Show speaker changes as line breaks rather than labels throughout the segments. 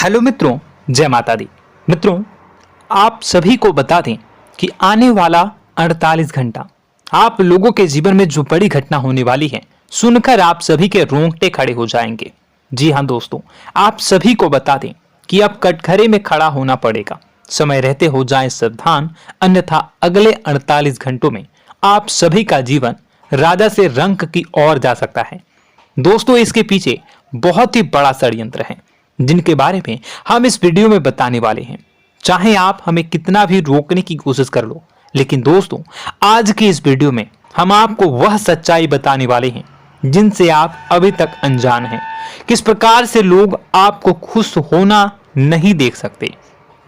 Hello मित्रों, जय माता दी। मित्रों, आप सभी को बता दें कि आने वाला 48 घंटा आप लोगों के जीवन में जो बड़ी घटना होने वाली है, सुनकर आप सभी के रोंगटे खड़े हो जाएंगे। जी हाँ दोस्तों, आप सभी को बता दें कि अब कटघरे में खड़ा होना पड़ेगा। समय रहते हो जाए सावधान, अन्यथा अगले 48 घंटों में आप सभी का जीवन राजा से रंक की ओर जा सकता है। दोस्तों, इसके पीछे बहुत ही बड़ा षड्यंत्र है जिनके बारे में हम इस वीडियो में बताने वाले हैं। चाहे आप हमें कितना भी रोकने की कोशिश कर लो, लेकिन दोस्तों आज की इस वीडियो में हम आपको वह सच्चाई बताने वाले हैं जिनसे आप अभी तक अनजान हैं। किस प्रकार से लोग आपको खुश होना नहीं देख सकते,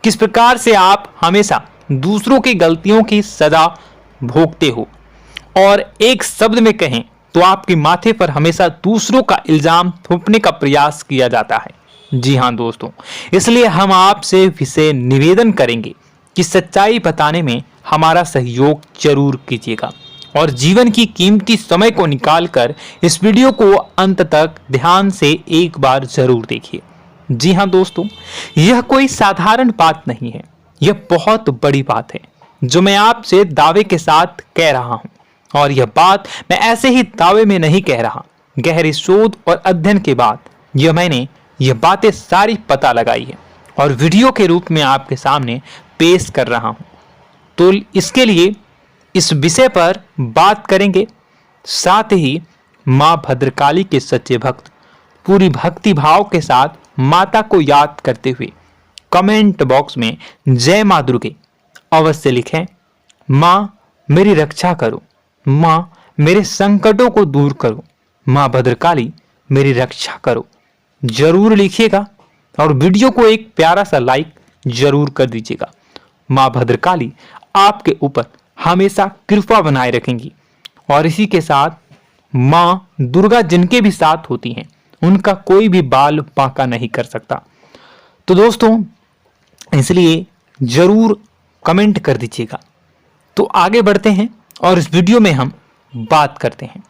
किस प्रकार से आप हमेशा दूसरों की गलतियों की सजा भोगते हो, और एक शब्द में कहें तो आपके माथे पर हमेशा दूसरों का इल्जाम थोपने का प्रयास किया जाता है। जी हाँ दोस्तों, इसलिए हम आपसे विशेष निवेदन करेंगे कि सच्चाई बताने में हमारा सहयोग जरूर कीजिएगा और जीवन की कीमती समय को निकालकर इस वीडियो को अंत तक ध्यान से एक बार जरूर देखिए। जी हाँ दोस्तों, यह कोई साधारण बात नहीं है, यह बहुत बड़ी बात है जो मैं आपसे दावे के साथ कह रहा हूं। और यह बात मैं ऐसे ही दावे में नहीं कह रहा, गहरी शोध और अध्ययन के बाद मैंने यह बातें सारी पता लगाई है और वीडियो के रूप में आपके सामने पेश कर रहा हूं। तो इसके लिए इस विषय पर बात करेंगे। साथ ही मां भद्रकाली के सच्चे भक्त पूरी भक्ति भाव के साथ माता को याद करते हुए कमेंट बॉक्स में जय मां दुर्गे अवश्य लिखें। मां मेरी रक्षा करो, मां मेरे संकटों को दूर करो, मां भद्रकाली मेरी रक्षा करो, जरूर लिखिएगा और वीडियो को एक प्यारा सा लाइक जरूर कर दीजिएगा। मां भद्रकाली आपके ऊपर हमेशा कृपा बनाए रखेंगी और इसी के साथ मां दुर्गा जिनके भी साथ होती हैं उनका कोई भी बाल बांका नहीं कर सकता। तो दोस्तों, इसलिए जरूर कमेंट कर दीजिएगा। तो आगे बढ़ते हैं और इस वीडियो में हम बात करते हैं,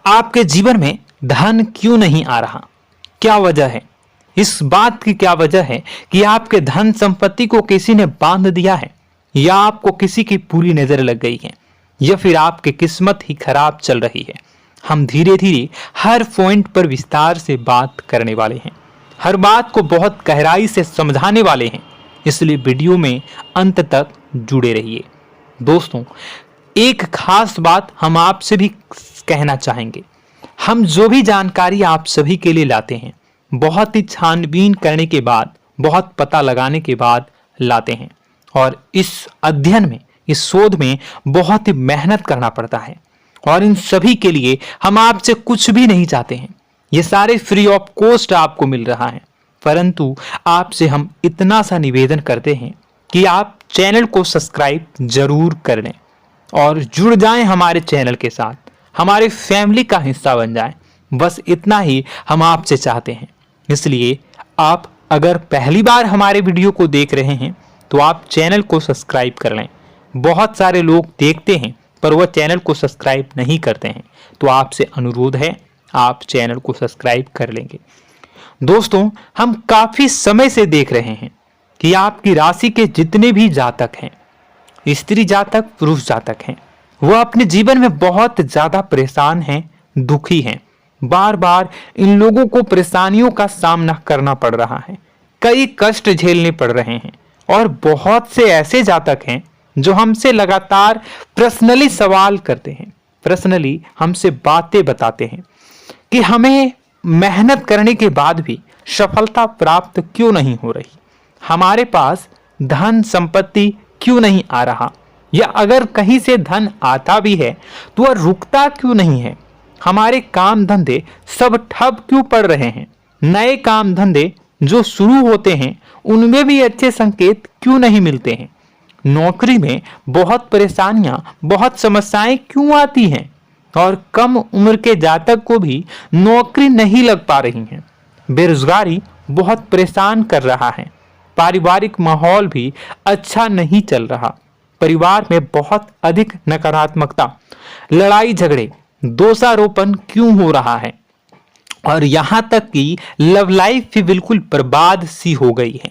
आपके जीवन में धन क्यों नहीं आ रहा, क्या वजह है। इस बात की क्या वजह है कि आपके धन संपत्ति को किसी ने बांध दिया है, या आपको किसी की पूरी नजर लग गई है, या फिर आपकी किस्मत ही खराब चल रही है। हम धीरे धीरे हर पॉइंट पर विस्तार से बात करने वाले हैं, हर बात को बहुत गहराई से समझाने वाले हैं, इसलिए वीडियो में अंत तक जुड़े रहिए। दोस्तों, एक खास बात हम आपसे भी कहना चाहेंगे, हम जो भी जानकारी आप सभी के लिए लाते हैं बहुत ही छानबीन करने के बाद, बहुत पता लगाने के बाद लाते हैं, और इस अध्ययन में, इस शोध में बहुत ही मेहनत करना पड़ता है। और इन सभी के लिए हम आपसे कुछ भी नहीं चाहते हैं, ये सारे फ्री ऑफ कॉस्ट आपको मिल रहा है, परंतु आपसे हम इतना सा निवेदन करते हैं कि आप चैनल को सब्सक्राइब जरूर कर लें और जुड़ जाएं हमारे चैनल के साथ, हमारे फैमिली का हिस्सा बन जाएं। बस इतना ही हम आपसे चाहते हैं। इसलिए आप अगर पहली बार हमारे वीडियो को देख रहे हैं तो आप चैनल को सब्सक्राइब कर लें। बहुत सारे लोग देखते हैं पर वह चैनल को सब्सक्राइब नहीं करते हैं, तो आपसे अनुरोध है आप चैनल को सब्सक्राइब कर लेंगे। दोस्तों, हम काफी समय से देख रहे हैं कि आपकी राशि के जितने भी जातक हैं, स्त्री जातक, पुरुष जातक हैं, वह अपने जीवन में बहुत ज्यादा परेशान हैं, दुखी हैं। बार बार इन लोगों को परेशानियों का सामना करना पड़ रहा है, कई कष्ट झेलने पड़ रहे हैं, और बहुत से ऐसे जातक हैं जो हमसे लगातार पर्सनली सवाल करते हैं, पर्सनली हमसे बातें बताते हैं कि हमें मेहनत करने के बाद भी सफलता प्राप्त क्यों नहीं हो रही, हमारे पास धन संपत्ति क्यों नहीं आ रहा, या अगर कहीं से धन आता भी है तो वह रुकता क्यों नहीं है, हमारे काम धंधे सब ठप क्यों पड़ रहे हैं, नए काम धंधे जो शुरू होते हैं उनमें भी अच्छे संकेत क्यों नहीं मिलते हैं, नौकरी में बहुत परेशानियां, बहुत समस्याएं क्यों आती हैं, और कम उम्र के जातक को भी नौकरी नहीं लग पा रही है, बेरोजगारी बहुत परेशान कर रहा है, पारिवारिक माहौल भी अच्छा नहीं चल रहा, परिवार में बहुत अधिक नकारात्मकता, लड़ाई झगड़े, दोषारोपण क्यों हो रहा है, और यहां तक कि लव लाइफ भी बिल्कुल बर्बाद सी हो गई है।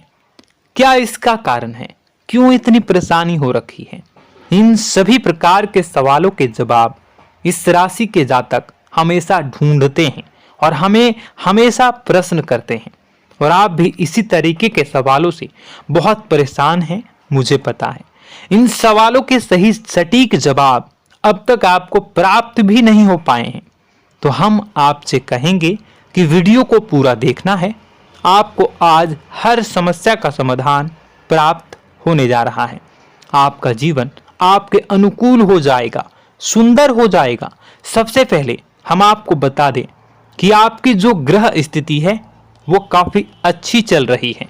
क्या इसका कारण है? क्यों इतनी परेशानी हो रखी है? इन सभी प्रकार के सवालों के जवाब इस राशि के जातक हमेशा ढूंढते हैं और हमें हमेशा प्रश्न करते हैं। और आप भी इसी तरीके के सवालों से बहुत परेशान हैं, मुझे पता है। इन सवालों के सही सटीक जवाब अब तक आपको प्राप्त भी नहीं हो पाए हैं। तो हम आपसे कहेंगे कि वीडियो को पूरा देखना है। आपको आज हर समस्या का समाधान प्राप्त होने जा रहा है। आपका जीवन आपके अनुकूल हो जाएगा, सुंदर हो जाएगा। सबसे पहले हम आपको बता दें कि आपकी जो ग्रह स्थिति है वो काफी अच्छी चल रही है,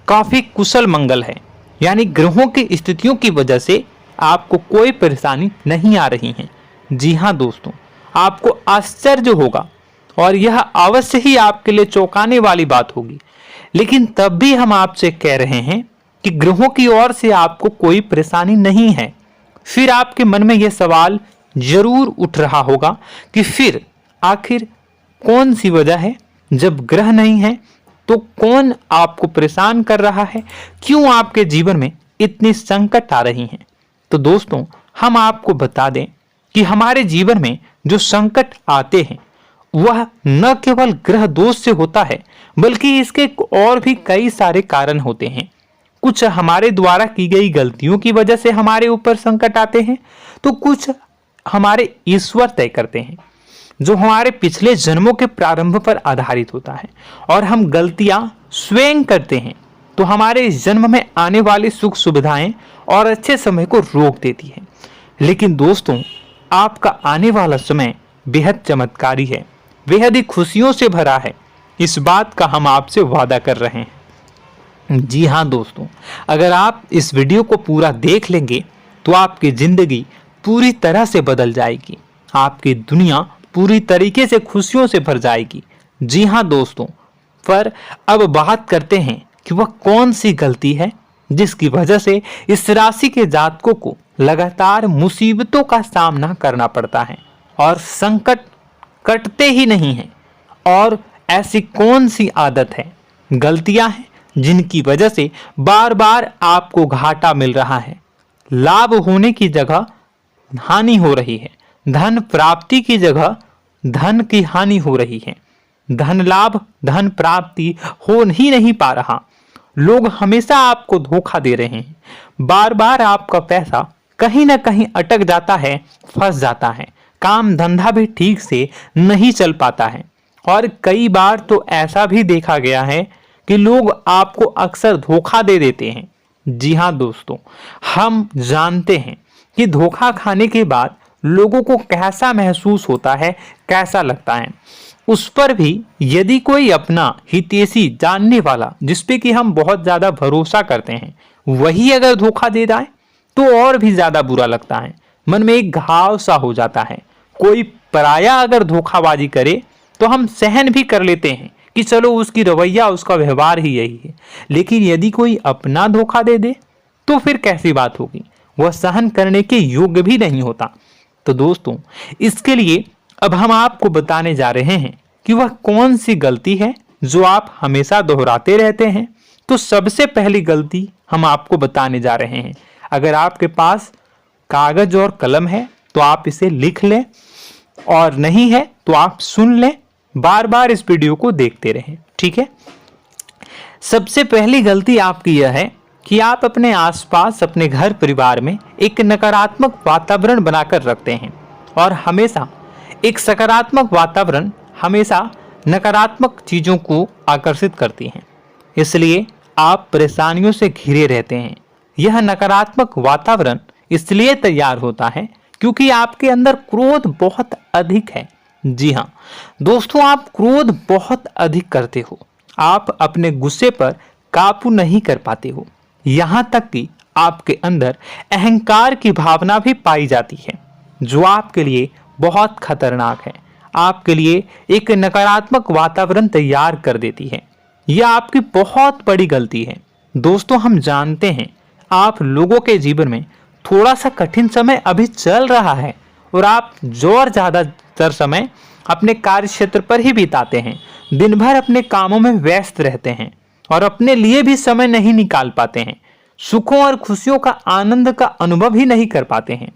काफी कुशल मंगल है। यानी ग्रहों की स्थितियों की वजह से आपको कोई परेशानी नहीं आ रही है। जी हाँ दोस्तों, आपको आश्चर्य होगा और यह अवश्य ही आपके लिए चौंकाने वाली बात होगी। लेकिन तब भी हम आपसे कह रहे हैं कि ग्रहों की ओर से आपको कोई परेशानी नहीं है। फिर आपके मन में यह सवाल जरूर उठ रहा होगा कि फिर आखिर कौन सी वजह है? जब ग्रह नहीं है तो कौन आपको परेशान कर रहा है? क्यों आपके जीवन में इतनी संकट आ रही हैं? तो दोस्तों, हम आपको बता दें कि हमारे जीवन में जो संकट आते हैं वह न केवल ग्रह दोष से होता है, बल्कि इसके और भी कई सारे कारण होते हैं। कुछ हमारे द्वारा की गई गलतियों की वजह से हमारे ऊपर संकट आते हैं, तो कुछ हमारे ईश्वर तय करते हैं, जो हमारे पिछले जन्मों के प्रारंभ पर आधारित होता है। और हम गलतियां स्वयं करते हैं तो हमारे इस जन्म में आने वाली सुख सुविधाएं और अच्छे समय को रोक देती है। लेकिन दोस्तों, आपका आने वाला समय बेहद चमत्कारी है, बेहद ही खुशियों से भरा है। इस बात का हम आपसे वादा कर रहे हैं। जी हाँ दोस्तों, अगर आप इस वीडियो को पूरा देख लेंगे तो आपकी जिंदगी पूरी तरह से बदल जाएगी, आपकी दुनिया पूरी तरीके से खुशियों से भर जाएगी। जी हाँ दोस्तों, पर अब बात करते हैं कि वह कौन सी गलती है जिसकी वजह से इस राशि के जातकों को लगातार मुसीबतों का सामना करना पड़ता है और संकट कटते ही नहीं हैं। और ऐसी कौन सी आदत है, गलतियां हैं जिनकी वजह से बार बार आपको घाटा मिल रहा है, लाभ होने की जगह हानि हो रही है, धन प्राप्ति की जगह धन की हानि हो रही है, धन लाभ धन प्राप्ति हो ही नहीं पा रहा, लोग हमेशा आपको धोखा दे रहे हैं, बार बार आपका पैसा कहीं ना कहीं अटक जाता है, फंस जाता है, काम धंधा भी ठीक से नहीं चल पाता है। और कई बार तो ऐसा भी देखा गया है कि लोग आपको अक्सर धोखा दे देते हैं। जी हाँ दोस्तों, हम जानते हैं कि धोखा खाने के बाद लोगों को कैसा महसूस होता है, कैसा लगता है। उस पर भी यदि कोई अपना हितैषी जानने वाला, जिसपे कि हम बहुत ज्यादा भरोसा करते हैं, वही अगर धोखा दे जाए तो और भी ज्यादा बुरा लगता है, मन में एक घाव सा हो जाता है। कोई पराया अगर धोखाबाजी करे तो हम सहन भी कर लेते हैं कि चलो उसकी रवैया, उसका व्यवहार ही यही है। लेकिन यदि कोई अपना धोखा दे दे तो फिर कैसी बात होगी, वह सहन करने के योग्य भी नहीं होता। तो दोस्तों, इसके लिए अब हम आपको बताने जा रहे हैं कि वह कौन सी गलती है जो आप हमेशा दोहराते रहते हैं। तो सबसे पहली गलती हम आपको बताने जा रहे हैं। अगर आपके पास कागज और कलम है तो आप इसे लिख लें, और नहीं है तो आप सुन लें, बार बार इस वीडियो को देखते रहें, ठीक है। सबसे पहली गलती आपकी यह है कि आप अपने आसपास, अपने घर परिवार में एक नकारात्मक वातावरण बनाकर रखते हैं। और हमेशा एक सकारात्मक वातावरण हमेशा नकारात्मक चीजों को आकर्षित करती हैं, इसलिए आप परेशानियों से घिरे रहते हैं। यह नकारात्मक वातावरण इसलिए तैयार होता है क्योंकि आपके अंदर क्रोध बहुत अधिक है। जी हाँ दोस्तों, आप क्रोध बहुत अधिक करते हो, आप अपने गुस्से पर काबू नहीं कर पाते हो, यहाँ तक कि आपके अंदर अहंकार की भावना भी पाई जाती है, जो आपके लिए बहुत खतरनाक है, आपके लिए एक नकारात्मक वातावरण तैयार कर देती है। यह आपकी बहुत बड़ी गलती है। दोस्तों, हम जानते हैं आप लोगों के जीवन में थोड़ा सा कठिन समय अभी चल रहा है और आप और ज्यादातर समय अपने कार्य क्षेत्र पर ही बिताते हैं, दिन भर अपने कामों में व्यस्त रहते हैं और अपने लिए भी समय नहीं निकाल पाते हैं, सुखों और खुशियों का आनंद का अनुभव ही नहीं कर पाते हैं,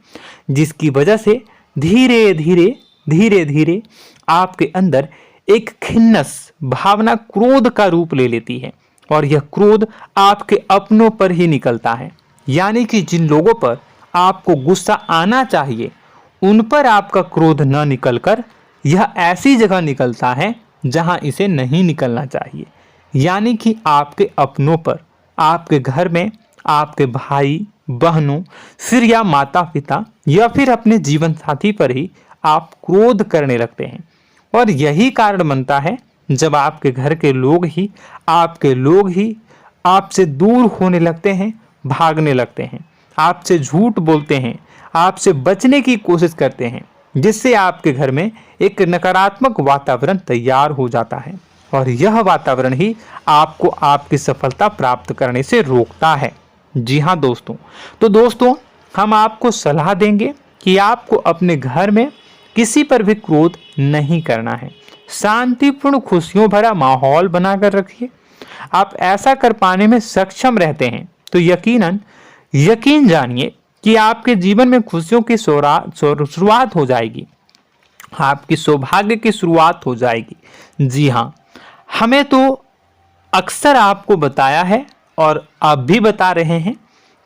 जिसकी वजह से धीरे धीरे धीरे धीरे आपके अंदर एक खिन्नस भावना क्रोध का रूप ले लेती है और यह क्रोध आपके अपनों पर ही निकलता है। यानी कि जिन लोगों पर आपको गुस्सा आना चाहिए उन पर आपका क्रोध न निकलकर यह ऐसी जगह निकलता है जहां इसे नहीं निकलना चाहिए। यानी कि आपके अपनों पर, आपके घर में आपके भाई बहनों, फिर या माता पिता या फिर अपने जीवन साथी पर ही आप क्रोध करने लगते हैं। और यही कारण बनता है जब आपके घर के लोग ही आपसे दूर होने लगते हैं, भागने लगते हैं, आपसे झूठ बोलते हैं, आपसे बचने की कोशिश करते हैं, जिससे आपके घर में एक नकारात्मक वातावरण तैयार हो जाता है और यह वातावरण ही आपको आपकी सफलता प्राप्त करने से रोकता है। जी हाँ दोस्तों, तो दोस्तों हम आपको सलाह देंगे कि आपको अपने घर में किसी पर भी क्रोध नहीं करना है। शांतिपूर्ण खुशियों भरा माहौल बनाकर रखिए। आप ऐसा कर पाने में सक्षम रहते हैं तो यकीन जानिए कि आपके जीवन में खुशियों की शुरुआत हो जाएगी, आपकी सौभाग्य की शुरुआत हो जाएगी। जी हाँ, हमें तो अक्सर आपको बताया है और आप भी बता रहे हैं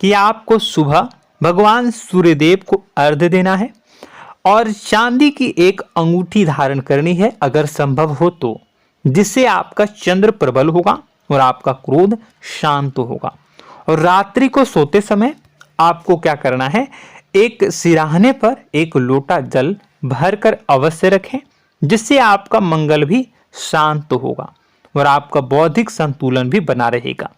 कि आपको सुबह भगवान सूर्यदेव को अर्घ्य देना है और चांदी की एक अंगूठी धारण करनी है अगर संभव हो तो, जिससे आपका चंद्र प्रबल होगा और आपका क्रोध शांत होगा। और रात्रि को सोते समय आपको क्या करना है, एक सिराहने पर एक लोटा जल भरकर अवश्य रखें, जिससे आपका मंगल भी शांत होगा और आपका बौद्धिक संतुलन भी बना रहेगा।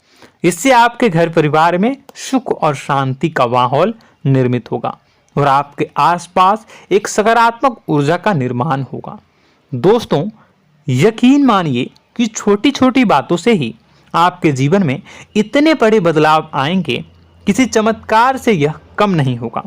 इससे आपके घर परिवार में सुख और शांति का माहौल निर्मित होगा और आपके आसपास एक सकारात्मक ऊर्जा का निर्माण होगा। दोस्तों यकीन मानिए कि छोटी छोटी बातों से ही आपके जीवन में इतने बड़े बदलाव आएंगे, किसी चमत्कार से यह कम नहीं होगा।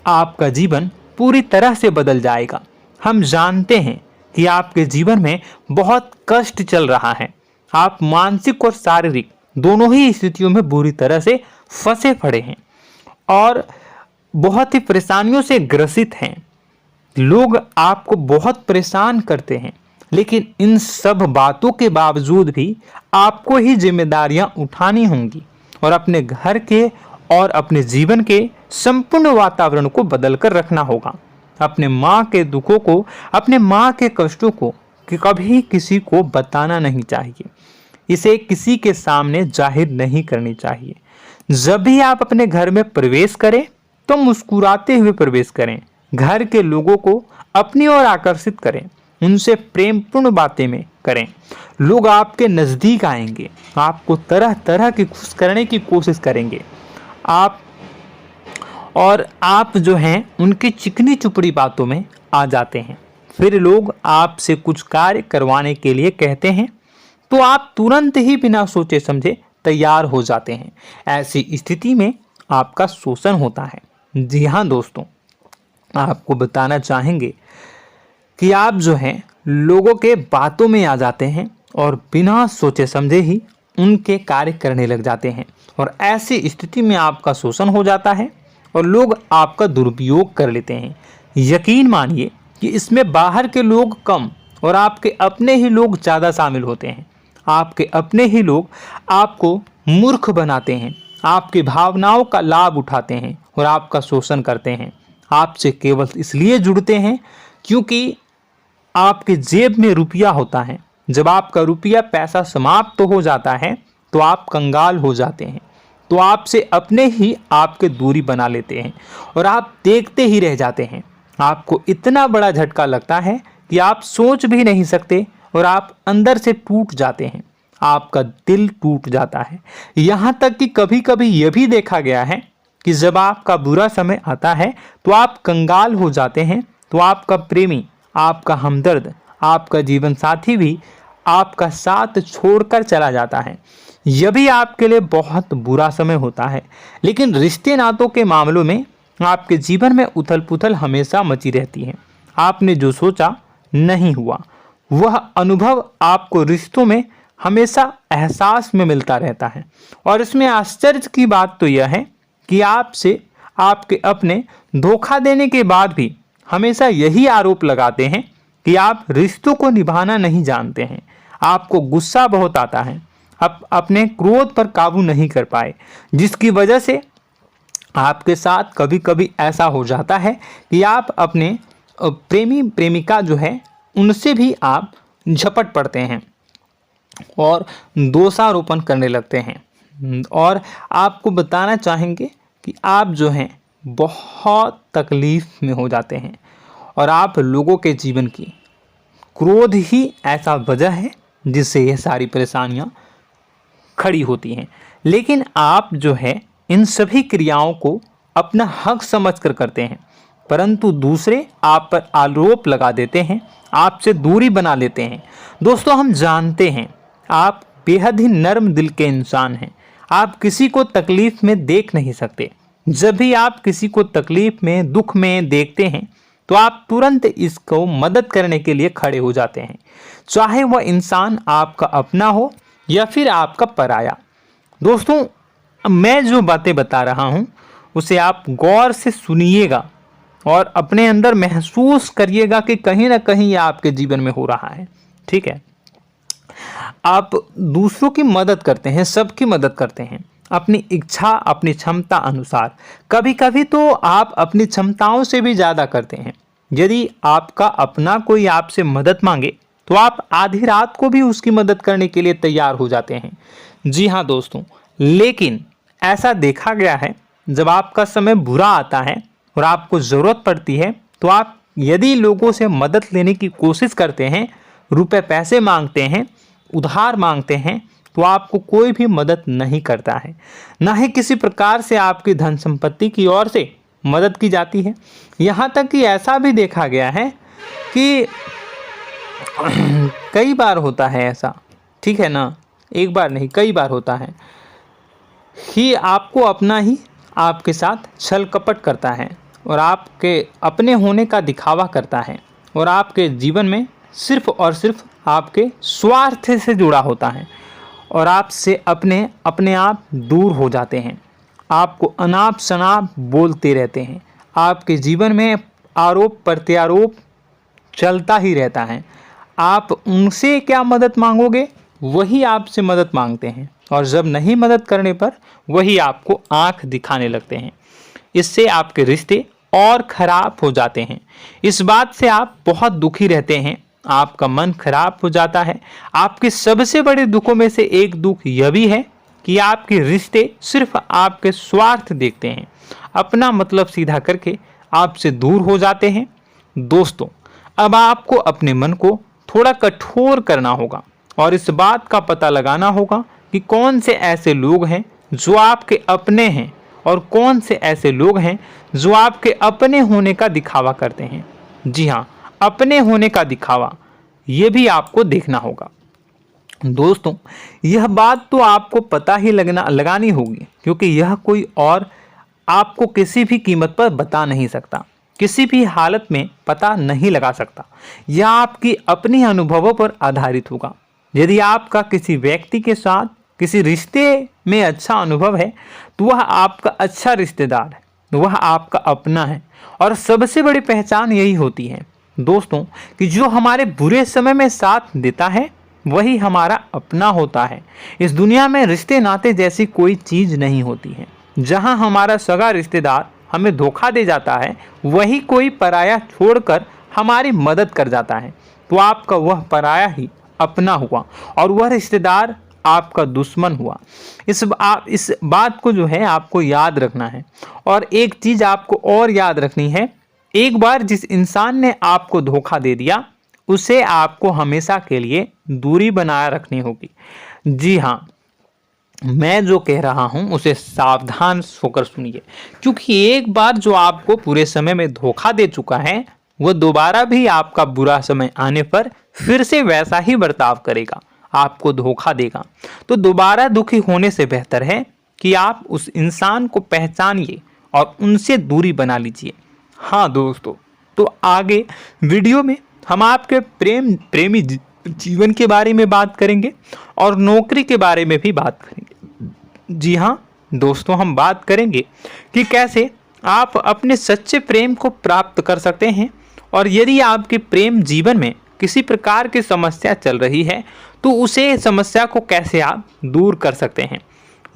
आपका जीवन पूरी तरह से बदल जाएगा। हम जानते हैं कि आपके जीवन में बहुत कष्ट चल रहा है, आप मानसिक और शारीरिक दोनों ही स्थितियों में बुरी तरह से फंसे पड़े हैं और बहुत ही परेशानियों से ग्रसित हैं। लोग आपको बहुत परेशान करते हैं, लेकिन इन सब बातों के बावजूद भी आपको ही जिम्मेदारियां उठानी होंगी और अपने घर के और अपने जीवन के संपूर्ण वातावरण को बदलकर रखना होगा। अपने माँ के दुखों को, अपने माँ के कष्टों को कभी किसी को बताना नहीं चाहिए, इसे किसी के सामने जाहिर नहीं करनी चाहिए। जब भी आप अपने घर में प्रवेश करें तो मुस्कुराते हुए प्रवेश करें, घर के लोगों को अपनी ओर आकर्षित करें, उनसे प्रेमपूर्ण बातें में करें। लोग आपके नज़दीक आएंगे, आपको तरह तरह की खुश करने की कोशिश करेंगे। आप जो हैं उनकी चिकनी चुपड़ी बातों में आ जाते हैं। फिर लोग आपसे कुछ कार्य करवाने के लिए कहते हैं तो आप तुरंत ही बिना सोचे समझे तैयार हो जाते हैं। ऐसी स्थिति में आपका शोषण होता है। जी हाँ दोस्तों, आपको बताना चाहेंगे कि आप जो हैं लोगों के बातों में आ जाते हैं और बिना सोचे समझे ही उनके कार्य करने लग जाते हैं और ऐसी स्थिति में आपका शोषण हो जाता है और लोग आपका दुरुपयोग कर लेते हैं। यकीन मानिए कि इसमें बाहर के लोग कम और आपके अपने ही लोग ज़्यादा शामिल होते हैं। आपके अपने ही लोग आपको मूर्ख बनाते हैं, आपकी भावनाओं का लाभ उठाते हैं और आपका शोषण करते हैं। आपसे केवल इसलिए जुड़ते हैं क्योंकि आपके जेब में रुपया होता है। जब आपका रुपया पैसा समाप्त हो जाता है तो आप कंगाल हो जाते हैं, तो आपसे अपने ही आपके दूरी बना लेते हैं और आप देखते ही रह जाते हैं। आपको इतना बड़ा झटका लगता है कि आप सोच भी नहीं सकते और आप अंदर से टूट जाते हैं, आपका दिल टूट जाता है। यहाँ तक कि कभी कभी यह भी देखा गया है कि जब आपका बुरा समय आता है तो आप कंगाल हो जाते हैं, तो आपका प्रेमी, आपका हमदर्द, आपका जीवन साथी भी आपका साथ छोड़कर चला जाता है। यह भी आपके लिए बहुत बुरा समय होता है। लेकिन रिश्ते नातों के मामलों में आपके जीवन में उथल पुथल हमेशा मची रहती है। आपने जो सोचा नहीं हुआ। वह अनुभव आपको रिश्तों में हमेशा एहसास में मिलता रहता है। और इसमें आश्चर्य की बात तो यह है कि आपसे आपके अपने धोखा देने के बाद भी हमेशा यही आरोप लगाते हैं कि आप रिश्तों को निभाना नहीं जानते हैं। आपको गुस्सा बहुत आता है, आप अपने क्रोध पर काबू नहीं कर पाए, जिसकी वजह से आपके साथ कभी कभी ऐसा हो जाता है कि आप अपने प्रेमी प्रेमिका जो है उनसे भी आप झपट पड़ते हैं और दोषारोपण करने लगते हैं। और आपको बताना चाहेंगे कि आप जो हैं बहुत तकलीफ में हो जाते हैं और आप लोगों के जीवन की क्रोध ही ऐसा वजह है जिससे यह सारी परेशानियां खड़ी होती हैं। लेकिन आप जो है इन सभी क्रियाओं को अपना हक समझकर करते हैं, परंतु दूसरे आप पर आरोप लगा देते हैं, आपसे दूरी बना लेते हैं। दोस्तों, हम जानते हैं आप बेहद ही नर्म दिल के इंसान हैं। आप किसी को तकलीफ में देख नहीं सकते। जब भी आप किसी को तकलीफ में, दुख में देखते हैं तो आप तुरंत इसको मदद करने के लिए खड़े हो जाते हैं, चाहे वह इंसान आपका अपना हो या फिर आपका पराया। दोस्तों, मैं जो बातें बता रहा हूं उसे आप गौर से सुनिएगा और अपने अंदर महसूस करिएगा कि कहीं ना कहीं यह आपके जीवन में हो रहा है। ठीक है, आप दूसरों की मदद करते हैं, सबकी मदद करते हैं अपनी इच्छा, अपनी क्षमता अनुसार। कभी कभी तो आप अपनी क्षमताओं से भी ज़्यादा करते हैं। यदि आपका अपना कोई आपसे मदद मांगे तो आप आधी रात को भी उसकी मदद करने के लिए तैयार हो जाते हैं। जी हाँ दोस्तों, लेकिन ऐसा देखा गया है जब आपका समय बुरा आता है और आपको ज़रूरत पड़ती है तो आप यदि लोगों से मदद लेने की कोशिश करते हैं, रुपए पैसे मांगते हैं, उधार मांगते हैं, तो आपको कोई भी मदद नहीं करता है। ना ही किसी प्रकार से आपकी धन संपत्ति की ओर से मदद की जाती है। यहाँ तक कि ऐसा भी देखा गया है कि कई बार होता है ऐसा, ठीक है ना, एक बार नहीं कई बार होता है कि आपको अपना ही आपके साथ छल कपट करता है और आपके अपने होने का दिखावा करता है और आपके जीवन में सिर्फ और सिर्फ आपके स्वार्थ से जुड़ा होता है और आपसे अपने आप दूर हो जाते हैं। आपको अनाप शनाप बोलते रहते हैं। आपके जीवन में आरोप प्रत्यारोप चलता ही रहता है। आप उनसे क्या मदद मांगोगे, वही आपसे मदद मांगते हैं और जब नहीं मदद करने पर वही आपको आंख दिखाने लगते हैं। इससे आपके रिश्ते और खराब हो जाते हैं। इस बात से आप बहुत दुखी रहते हैं, आपका मन खराब हो जाता है। आपके सबसे बड़े दुखों में से एक दुख यह भी है कि आपके रिश्ते सिर्फ आपके स्वार्थ देखते हैं, अपना मतलब सीधा करके आपसे दूर हो जाते हैं। दोस्तों, अब आपको अपने मन को थोड़ा कठोर करना होगा और इस बात का पता लगाना होगा कि कौन से ऐसे लोग हैं जो आपके अपने हैं और कौन से ऐसे लोग हैं जो आपके अपने होने का दिखावा करते हैं। जी हाँ, अपने होने का दिखावा, ये भी आपको देखना होगा। दोस्तों, यह बात तो आपको पता ही लगानी होगी, क्योंकि यह कोई और आपको किसी भी कीमत पर बता नहीं सकता, किसी भी हालत में पता नहीं लगा सकता। यह आपकी अपनी अनुभवों पर आधारित होगा। यदि आपका किसी व्यक्ति के साथ किसी रिश्ते में अच्छा अनुभव है तो वह आपका अच्छा रिश्तेदार है, वह आपका अपना है। और सबसे बड़ी पहचान यही होती है दोस्तों कि जो हमारे बुरे समय में साथ देता है वही हमारा अपना होता है। इस दुनिया में रिश्ते नाते जैसी कोई चीज़ नहीं होती है। जहां हमारा सगा रिश्तेदार हमें धोखा दे जाता है, वही कोई पराया छोड़कर हमारी मदद कर जाता है, तो आपका वह पराया ही अपना हुआ और वह रिश्तेदार आपका दुश्मन हुआ। इस बात को जो है आपको याद रखना है। और एक चीज़ आपको और याद रखनी है, एक बार जिस इंसान ने आपको धोखा दे दिया उसे आपको हमेशा के लिए दूरी बनाए रखनी होगी। जी हाँ, मैं जो कह रहा हूं उसे सावधान होकर सुनिए, क्योंकि एक बार जो आपको पूरे समय में धोखा दे चुका है वह दोबारा भी आपका बुरा समय आने पर फिर से वैसा ही बर्ताव करेगा, आपको धोखा देगा। तो दोबारा दुखी होने से बेहतर है कि आप उस इंसान को पहचानिए और उनसे दूरी बना लीजिए। हाँ दोस्तों, तो आगे वीडियो में हम आपके प्रेमी जीवन के बारे में बात करेंगे और नौकरी के बारे में भी बात करेंगे। जी हाँ दोस्तों, हम बात करेंगे कि कैसे आप अपने सच्चे प्रेम को प्राप्त कर सकते हैं, और यदि आपके प्रेम जीवन में किसी प्रकार की समस्या चल रही है तो उसे समस्या को कैसे आप दूर कर सकते हैं।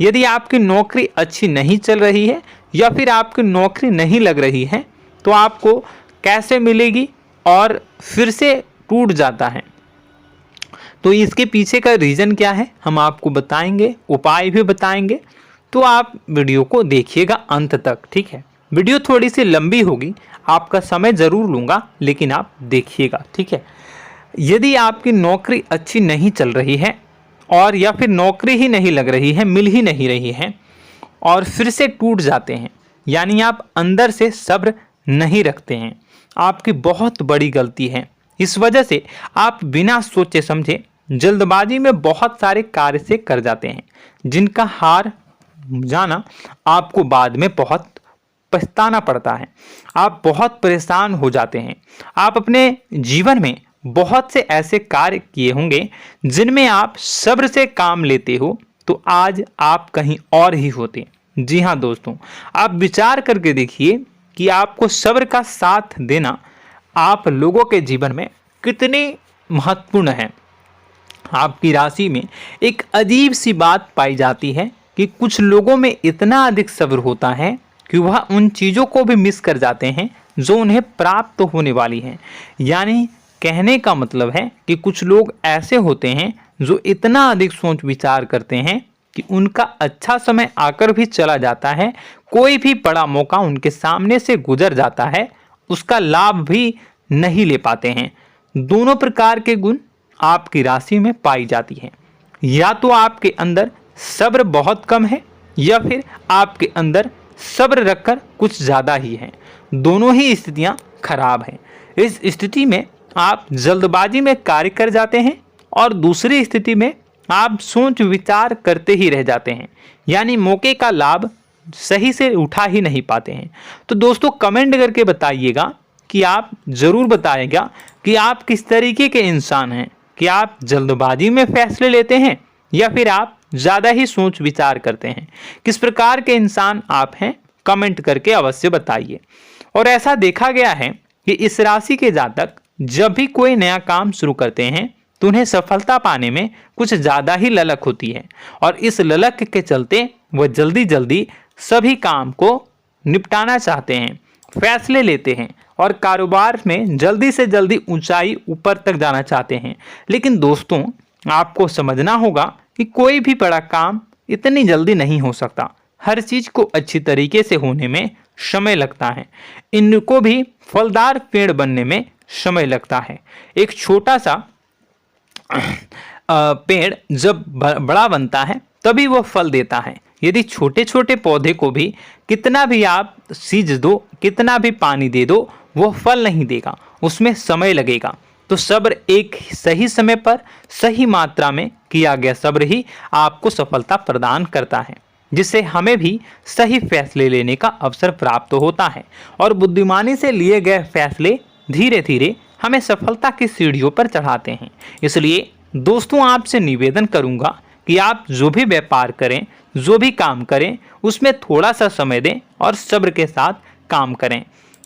यदि आपकी नौकरी अच्छी नहीं चल रही है या फिर आपकी नौकरी नहीं लग रही है तो आपको कैसे मिलेगी और फिर से टूट जाता है, तो इसके पीछे का रीज़न क्या है हम आपको बताएंगे, उपाय भी बताएंगे। तो आप वीडियो को देखिएगा अंत तक, ठीक है। वीडियो थोड़ी सी लंबी होगी, आपका समय ज़रूर लूँगा, लेकिन आप देखिएगा, ठीक है। यदि आपकी नौकरी अच्छी नहीं चल रही है और या फिर नौकरी ही नहीं लग रही है, मिल ही नहीं रही है और फिर से टूट जाते हैं, यानी आप अंदर से सब्र नहीं रखते हैं, आपकी बहुत बड़ी गलती है। इस वजह से आप बिना सोचे समझे जल्दबाजी में बहुत सारे कार्य से कर जाते हैं, जिनका हार जाना आपको बाद में बहुत पछताना पड़ता है। आप बहुत परेशान हो जाते हैं। आप अपने जीवन में बहुत से ऐसे कार्य किए होंगे जिनमें आप सब्र से काम लेते हो, तो आज आप कहीं और ही होते। जी हाँ दोस्तों, आप विचार करके देखिए कि आपको सब्र का साथ देना आप लोगों के जीवन में कितने महत्वपूर्ण है। आपकी राशि में एक अजीब सी बात पाई जाती है कि कुछ लोगों में इतना अधिक सब्र होता है कि वह उन चीज़ों को भी मिस कर जाते हैं जो उन्हें प्राप्त होने वाली हैं। यानी कहने का मतलब है कि कुछ लोग ऐसे होते हैं जो इतना अधिक सोच विचार करते हैं कि उनका अच्छा समय आकर भी चला जाता है, कोई भी बड़ा मौका उनके सामने से गुजर जाता है, उसका लाभ भी नहीं ले पाते हैं। दोनों प्रकार के गुण आपकी राशि में पाई जाती हैं। या तो आपके अंदर सब्र बहुत कम है या फिर आपके अंदर सब्र रखकर कुछ ज़्यादा ही है। दोनों ही स्थितियाँ खराब हैं। इस स्थिति में आप जल्दबाजी में कार्य कर जाते हैं और दूसरी स्थिति में आप सोच विचार करते ही रह जाते हैं, यानी मौके का लाभ सही से उठा ही नहीं पाते हैं। तो दोस्तों कमेंट करके बताइएगा कि आप ज़रूर बताइएगा कि आप किस तरीके के इंसान हैं, कि आप जल्दबाजी में फैसले लेते हैं या फिर आप ज़्यादा ही सोच विचार करते हैं। किस प्रकार के इंसान आप हैं, कमेंट करके अवश्य बताइए। और ऐसा देखा गया है कि इस राशि के जातक जब भी कोई नया काम शुरू करते हैं तो उन्हें सफलता पाने में कुछ ज़्यादा ही ललक होती है, और इस ललक के चलते वह जल्दी जल्दी सभी काम को निपटाना चाहते हैं, फैसले लेते हैं और कारोबार में जल्दी से जल्दी ऊंचाई ऊपर तक जाना चाहते हैं। लेकिन दोस्तों आपको समझना होगा कि कोई भी बड़ा काम इतनी जल्दी नहीं हो सकता। हर चीज़ को अच्छी तरीके से होने में समय लगता है। इनको भी फलदार पेड़ बनने में समय लगता है। एक छोटा सा पेड़ जब बड़ा बनता है तभी वो फल देता है। यदि छोटे छोटे पौधे को भी कितना भी आप सींच दो, कितना भी पानी दे दो, वो फल नहीं देगा, उसमें समय लगेगा। तो सब्र एक सही समय पर सही मात्रा में किया गया सब्र ही आपको सफलता प्रदान करता है, जिससे हमें भी सही फैसले लेने का अवसर प्राप्त होता है और बुद्धिमानी से लिए गए फैसले धीरे धीरे हमें सफलता की सीढ़ियों पर चढ़ाते हैं। इसलिए दोस्तों आपसे निवेदन करूंगा कि आप जो भी व्यापार करें, जो भी काम करें, उसमें थोड़ा सा समय दें और सब्र के साथ काम करें।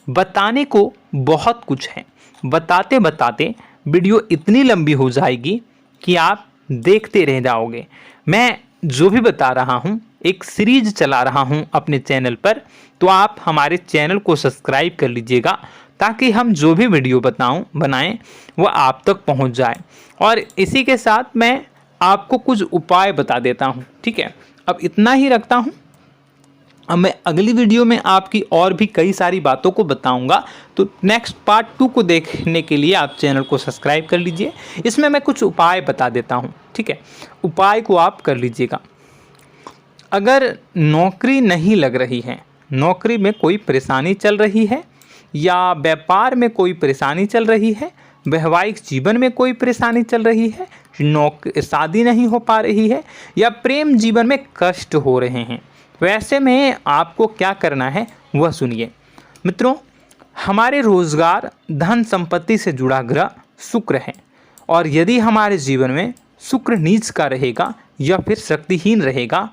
बताने को बहुत कुछ है, बताते बताते वीडियो इतनी लंबी हो जाएगी कि आप देखते रह जाओगे। मैं जो भी बता रहा हूँ एक सीरीज चला रहा हूँ अपने चैनल पर, तो आप हमारे चैनल को सब्सक्राइब कर लीजिएगा ताकि हम जो भी वीडियो बनाएं वो आप तक पहुँच जाए। और इसी के साथ मैं आपको कुछ उपाय बता देता हूँ, ठीक है। अब इतना ही रखता हूँ। अब मैं अगली वीडियो में आपकी और भी कई सारी बातों को बताऊंगा, तो नेक्स्ट पार्ट 2 को देखने के लिए आप चैनल को सब्सक्राइब कर लीजिए। इसमें मैं कुछ उपाय बता देता हूं, ठीक है। उपाय को आप कर लीजिएगा। अगर नौकरी नहीं लग रही है, नौकरी में कोई परेशानी चल रही है, या व्यापार में कोई परेशानी चल रही है, वैवाहिक जीवन में कोई परेशानी चल रही है, शादी नहीं हो पा रही है, या प्रेम जीवन में कष्ट हो रहे हैं, वैसे में आपको क्या करना है वह सुनिए। मित्रों, हमारे रोजगार धन संपत्ति से जुड़ा ग्रह शुक्र है, और यदि हमारे जीवन में शुक्र नीच का रहेगा या फिर शक्तिहीन रहेगा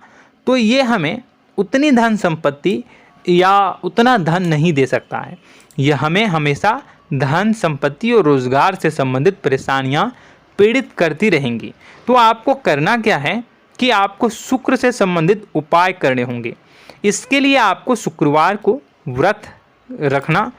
तो ये हमें उतनी धन संपत्ति या उतना धन नहीं दे सकता है। यह हमें हमेशा धन संपत्ति और रोजगार से संबंधित परेशानियां पीड़ित करती रहेंगी। तो आपको करना क्या है कि आपको शुक्र से संबंधित उपाय करने होंगे। इसके लिए आपको शुक्रवार को व्रत रखना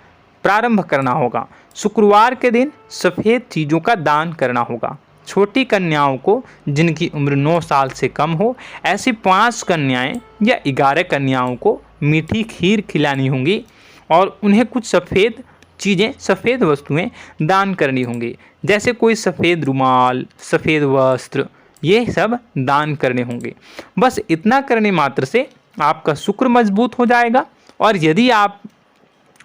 प्रारंभ करना होगा। शुक्रवार के दिन सफ़ेद चीज़ों का दान करना होगा। छोटी कन्याओं को जिनकी उम्र 9 साल से कम हो, ऐसी 5 कन्याएं या 11 कन्याओं को मीठी खीर खिलानी होंगी और उन्हें कुछ सफ़ेद चीज़ें, सफ़ेद वस्तुएं दान करनी होंगी, जैसे कोई सफ़ेद रुमाल, सफ़ेद वस्त्र, ये सब दान करने होंगे। बस इतना करने मात्र से आपका शुक्र मजबूत हो जाएगा। और यदि आप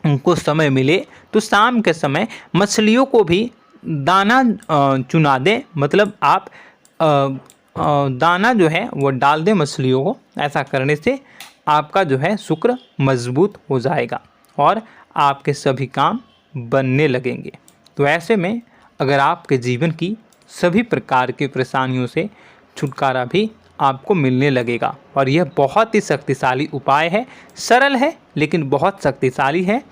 उनको समय मिले तो शाम के समय मछलियों को भी दाना चुना दें, मतलब आप दाना जो है वो डाल दें मछलियों को। ऐसा करने से आपका जो है शुक्र मजबूत हो जाएगा और आपके सभी काम बनने लगेंगे। तो ऐसे में अगर आपके जीवन की सभी प्रकार की परेशानियों से छुटकारा भी आपको मिलने लगेगा। और यह बहुत ही शक्तिशाली उपाय है, सरल है लेकिन बहुत शक्तिशाली है।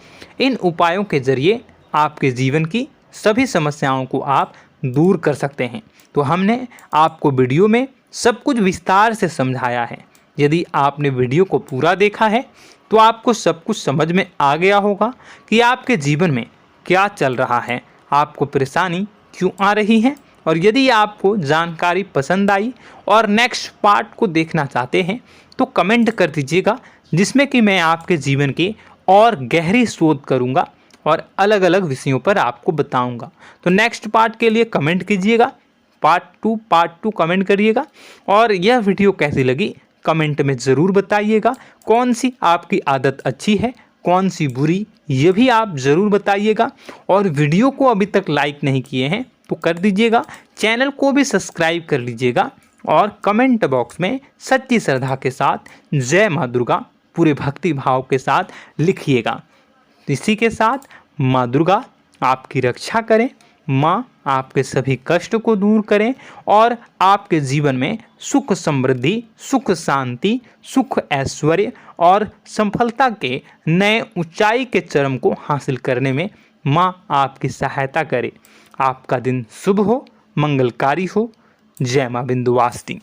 इन उपायों के ज़रिए आपके जीवन की सभी समस्याओं को आप दूर कर सकते हैं। तो हमने आपको वीडियो में सब कुछ विस्तार से समझाया है। यदि आपने वीडियो को पूरा देखा है तो आपको सब कुछ समझ में आ गया होगा कि आपके जीवन में क्या चल रहा है, आपको परेशानी क्यों आ रही है। और यदि आपको जानकारी पसंद आई और नेक्स्ट पार्ट को देखना चाहते हैं तो कमेंट कर दीजिएगा, जिसमें कि मैं आपके जीवन की और गहरी शोध करूंगा और अलग अलग विषयों पर आपको बताऊंगा। तो नेक्स्ट पार्ट के लिए कमेंट कीजिएगा, पार्ट टू कमेंट करिएगा। और यह वीडियो कैसी लगी कमेंट में ज़रूर बताइएगा। कौन सी आपकी आदत अच्छी है, कौन सी बुरी, ये भी आप ज़रूर बताइएगा। और वीडियो को अभी तक लाइक नहीं किए हैं तो कर दीजिएगा, चैनल को भी सब्सक्राइब कर लीजिएगा और कमेंट बॉक्स में सच्ची श्रद्धा के साथ जय माँ दुर्गा पूरे भक्ति भाव के साथ लिखिएगा। इसी के साथ माँ दुर्गा आपकी रक्षा करें, माँ आपके सभी कष्ट को दूर करें और आपके जीवन में सुख समृद्धि, सुख शांति, सुख ऐश्वर्य और सफलता के नए ऊंचाई के चरम को हासिल करने में माँ आपकी सहायता करे। आपका दिन शुभ हो, मंगलकारी हो। जय माँ विंध्यवासिनी।